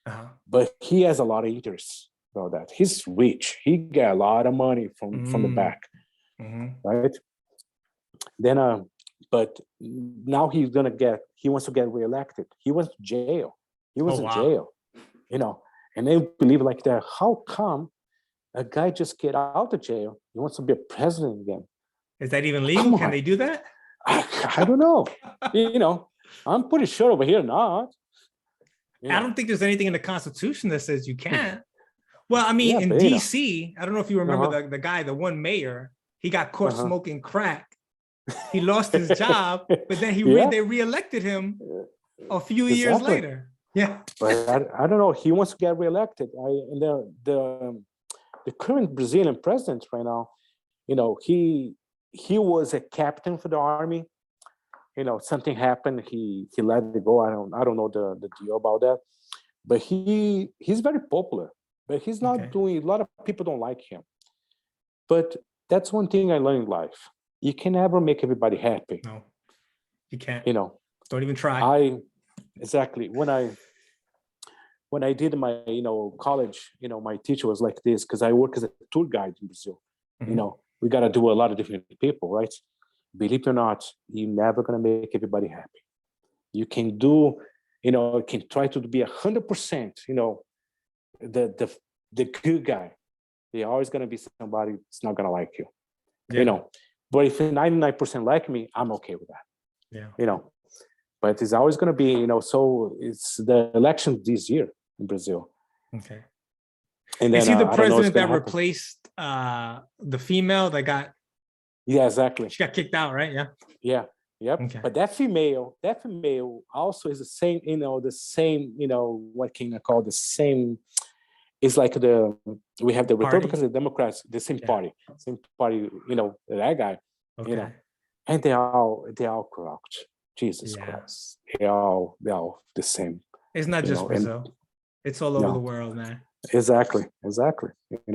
Uh-huh. but he has a lot of interest about that. He's rich. He got a lot of money from the back, right? Then, but now he wants to get reelected. He went to jail. He was in jail, and they believe like that. How come a guy just get out of jail? He wants to be a president again. Is that even legal? Can they do that? I don't know. I'm pretty sure over here not. I don't think there's anything in the Constitution that says you can't. Well, I mean, in DC, I don't know if you remember the guy, the one mayor, he got caught smoking crack. He lost his job, but then they reelected him a few years later. Yeah. But I don't know. He wants to get reelected. And the current Brazilian president right now, he was a captain for the army. Something happened. He let it go. I don't know the deal about that. But he's very popular. But he's not doing. A lot of people don't like him. But that's one thing I learned in life. You can never make everybody happy. No, you can't. Don't even try. Exactly. When I did my college, my teacher was like this, because I work as a tour guide in Brazil. We got to do a lot of different people, right? Believe it or not, you're never gonna make everybody happy. You can do, can try to be 100%, the good guy. There's always gonna be somebody that's not gonna like you, But if 99% like me, I'm okay with that. Yeah. But it's always gonna be, so it's the election this year in Brazil. Okay. And then, is he the president that replaced the female that got? Yeah, exactly. She got kicked out, right? Yeah. Yeah. Yep. Okay. But that female also is the same, what can I call the same? It's like we have the Republicans and the Democrats, the same party, that guy, and they're all corrupt. Jesus Christ, they're all the same. It's not just Brazil; it's all over the world, man. Exactly.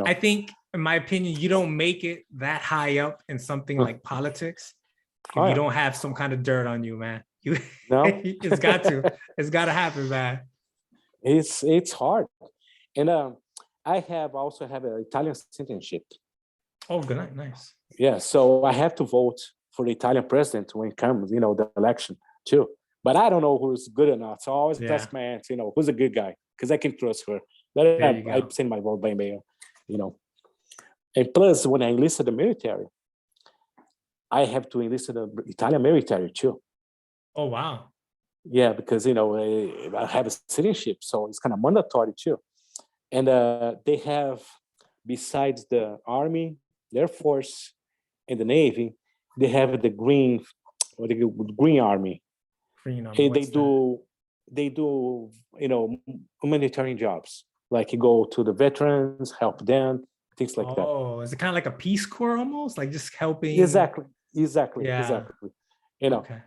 I think, in my opinion, you don't make it that high up in something like politics if you don't have some kind of dirt on you, man. No, it's got to happen, man. It's hard, and I also have an Italian citizenship. Oh, good, nice. Yeah, so I have to vote for the Italian president when it comes, the election too. But I don't know who's good or not. So I always ask my aunt, who's a good guy, because I can trust her. I send my vote by mail, And plus, when I enlisted the military, I have to enlist the Italian military too. Oh, wow. Yeah, because, I have a citizenship, so it's kind of mandatory too. And they have, besides the Army, the Air Force, and the Navy, they have the Green Army. Green Army. They do, humanitarian jobs. Like you go to the veterans, help them, things like that. Oh, is it kind of like a Peace Corps almost? Like just helping? Exactly. Yeah.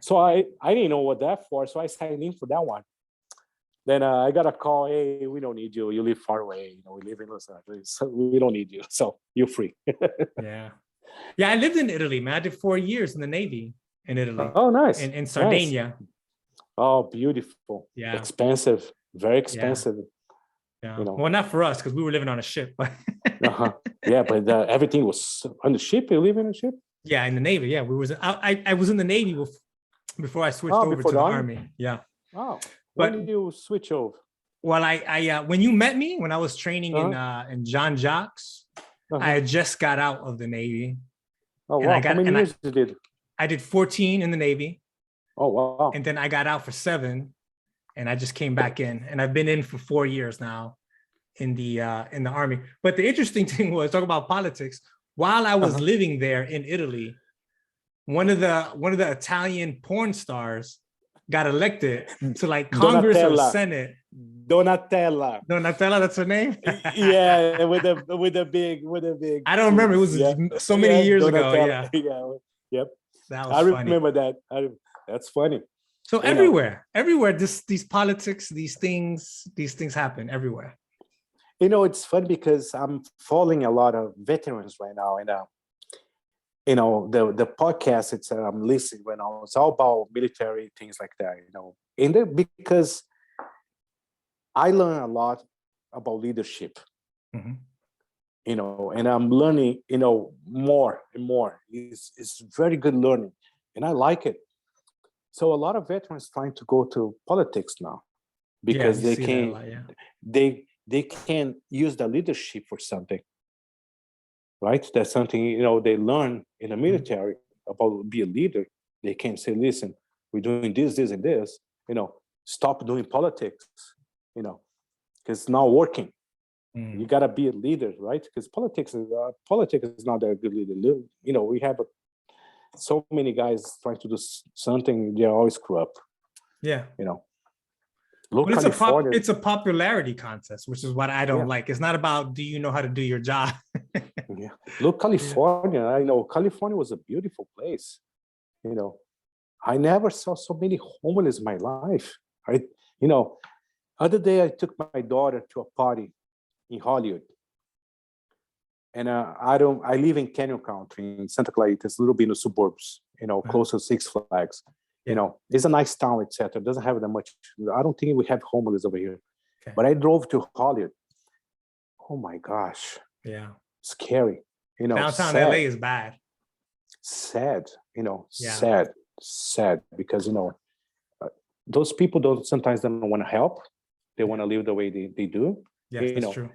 So I didn't know what that for, so I signed in for that one. Then I got a call, hey, we don't need you. You live far away. We live in Los Angeles, so we don't need you. So you're free. Yeah, I lived in Italy, man. I did 4 years in the Navy in Italy. Oh, nice. In Sardinia. Nice. Oh, beautiful. Yeah. Expensive. Very expensive. Yeah. Well, not for us, because we were living on a ship. But yeah, but everything was on the ship. You live in a ship? Yeah, in the Navy. Yeah, I was in the Navy before I switched over to the Army. Yeah. Oh. When did you switch over? Well, I when you met me, when I was training in Jean Jacques, I had just got out of the Navy. Oh, wow. How many years you did? I did 14 in the Navy. Oh, wow. And then I got out for 7, and I just came back in. And I've been in for 4 years now in the Army. But the interesting thing was, talk about politics, while I was living there in Italy, one of the Italian porn stars got elected to like Congress or Senate. Donatella, that's her name. Yeah, with a big. I don't remember. It was so many years Donatella. ago. Yeah. Yep. That was funny. Remember that. That's funny. So everywhere, these politics, these things happen everywhere. You know, it's fun because I'm following a lot of veterans right now, and you know, the podcast it's I'm listening right now. It's all about military things like that. You know, because I learn a lot about leadership. Mhm. You know, and I'm learning, you know, more and more. It's very good learning, and I like it. So a lot of veterans trying to go to politics now Yeah, because you they see that a can lot, yeah. they can use the leadership for something, right? That's something, you know, they learn in the military about be a leader. They can say, listen, we're doing this, and this, you know, stop doing politics, you know, because it's not working. You gotta be a leader, right? Because politics is not a good leader. You know, we have so many guys trying to do something, they always screw up. Yeah. You know, look, But California. it's a popularity contest, which is what I don't like. It's not about do you know how to do your job. Yeah. Look, California. I know California was a beautiful place. You know, I never saw so many homeless in my life. You know, other day I took my daughter to a party in Hollywood. And I live in Canyon Country in Santa Clarita. It's a little bit in the suburbs, you know, close to Six Flags. You know, it's a nice town, etc. It doesn't have that much. I don't think we have homeless over here. Okay. But I drove to Hollywood. Oh my gosh. Yeah. Scary. You know, downtown sad. LA is bad. Sad, you know, sad because, you know, those people sometimes don't want to help. They want to live the way they do. Yes, you that's know, true.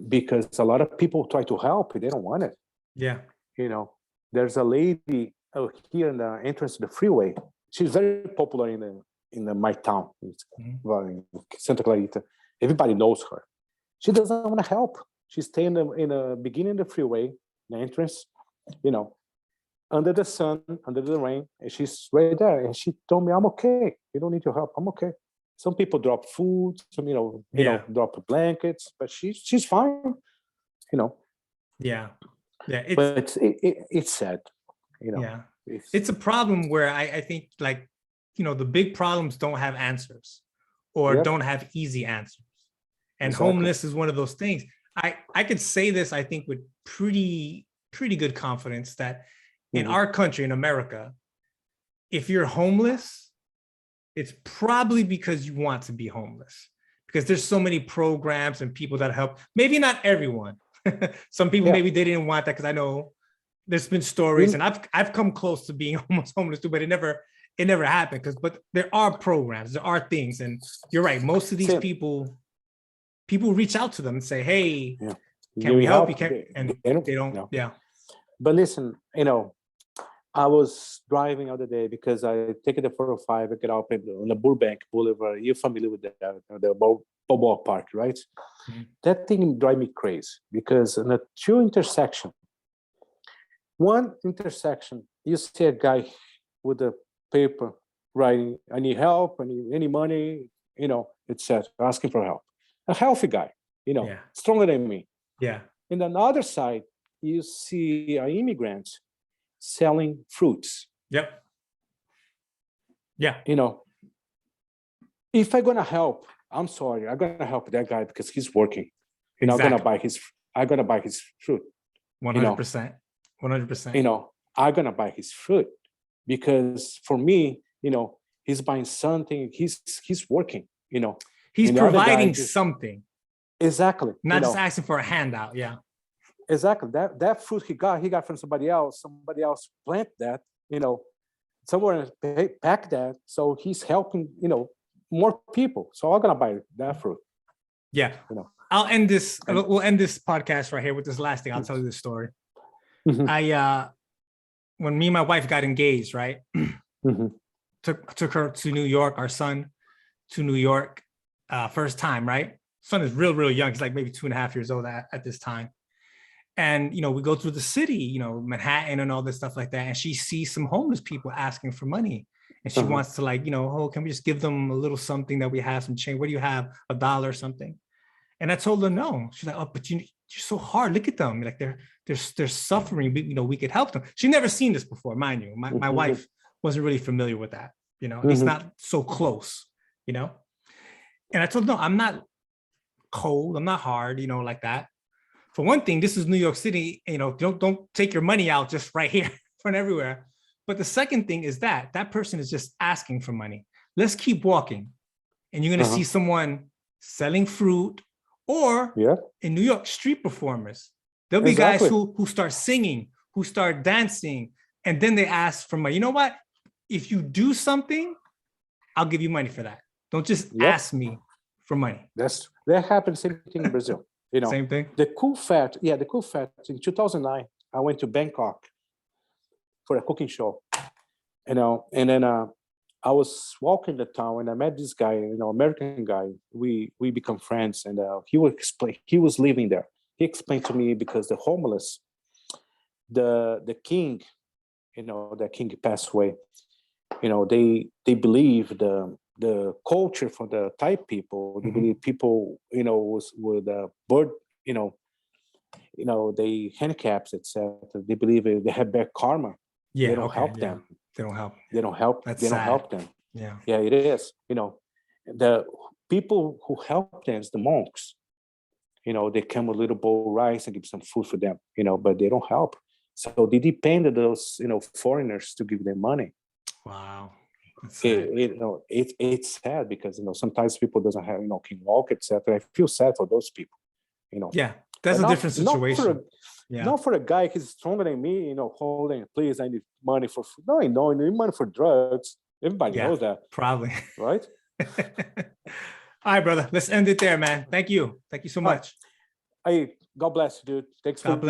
Because a lot of people try to help, they don't want it. Yeah. You know, there's a lady here in the entrance to the freeway. She's very popular in my town, in Santa Clarita. Everybody knows her. She doesn't want to help. She's staying in the beginning of the freeway, the entrance, you know, under the sun, under the rain, and she's right there. And she told me, I'm okay. You don't need your help. I'm okay. Some people drop food, some, you know, drop blankets, but she's fine, you know. Yeah. Yeah. But it's sad, you know. Yeah. It's a problem where I think, like, you know, the big problems don't have answers or don't have easy answers. And homeless is one of those things. I could say this, I think, with pretty good confidence that in our country, in America, if you're homeless, it's probably because you want to be homeless, because there's so many programs and people that help. Maybe not everyone. Some people maybe they didn't want that, because I know there's been stories, and I've come close to being almost homeless too, but it never happened. But there are programs, there are things, and you're right. Most of these people reach out to them and say, "Hey, can we help you?" And they don't. No. Yeah. But listen, you know, I was driving the other day because I take the 405, I get out on the Burbank Boulevard. You're familiar with the Balboa Park, right? That thing drives me crazy because in the two intersection, one intersection, you see a guy with a paper writing, I need help, I need any money, you know, etc., asking for help. A healthy guy, you know, stronger than me. Yeah. And on the other side, you see an immigrant selling fruits. Yep. Yeah. You know, if I'm gonna help, I'm sorry, I'm gonna help that guy because he's working. You know, I'm gonna buy his fruit. 100%. 100%. You know, I'm gonna buy his fruit because for me, you know, he's buying something. He's working. You know, he's providing something. Exactly. Not just asking for a handout. Yeah. Exactly. That fruit he got from somebody else. Somebody else plant that. You know, somewhere pack that. So he's helping. You know, more people. So I'm gonna buy that fruit. Yeah. You know, I'll end this. We'll end this podcast right here with this last thing. I'll tell you this story. When me and my wife got engaged, right? Took her to New York. Our son to New York, first time, right? Son is real young. He's like maybe 2.5 years old at this time. And, you know, we go through the city, you know, Manhattan and all this stuff like that. And she sees some homeless people asking for money. And she wants to, like, you know, oh, can we just give them a little something that we have, some change? What do you have? $1 or something? And I told her no. She's like, oh, but you're so hard. Look at them. Like they're suffering. You know, we could help them. She'd never seen this before, mind you. My wife wasn't really familiar with that, you know, at least not so close, you know? And I told her, no, I'm not cold. I'm not hard, you know, like that. For one thing, this is New York City. You know, don't take your money out just right here from everywhere. But the second thing is that person is just asking for money. Let's keep walking, and you're gonna see someone selling fruit, or in New York, street performers. There'll be guys who start singing, who start dancing, and then they ask for money. You know what? If you do something, I'll give you money for that. Don't just ask me for money. That happened same thing in Brazil. You know, same thing. The cool fact in 2009, I went to Bangkok for a cooking show. You know, and then I was walking the town and I met this guy, you know, American guy. We become friends, and he would explain. He was living there. He explained to me because the homeless, the king, you know, the king passed away. You know, they believe the culture for the Thai people. They believe people, you know, with bird, you know, they handicaps, etc. They believe they have bad karma. Yeah, they don't help them. They don't help. They don't help. That's they don't sad. help them. Yeah. Yeah, it is. You know, the people who help them is the monks. You know, they come with a little bowl of rice and give some food for them. You know, but they don't help. So they depend on those, you know, foreigners to give them money. Wow. It's sad because, you know, sometimes people doesn't have, you know, can walk, etc. I feel sad for those people. You know. Yeah, that's a different situation. Not for a guy who's stronger than me, you know, holding, please, I need money for food. No, I need money for drugs. Everybody knows that. Probably. Right? All right, brother. Let's end it there, man. Thank you. Thank you so much. God bless you, dude. Thanks for God bless.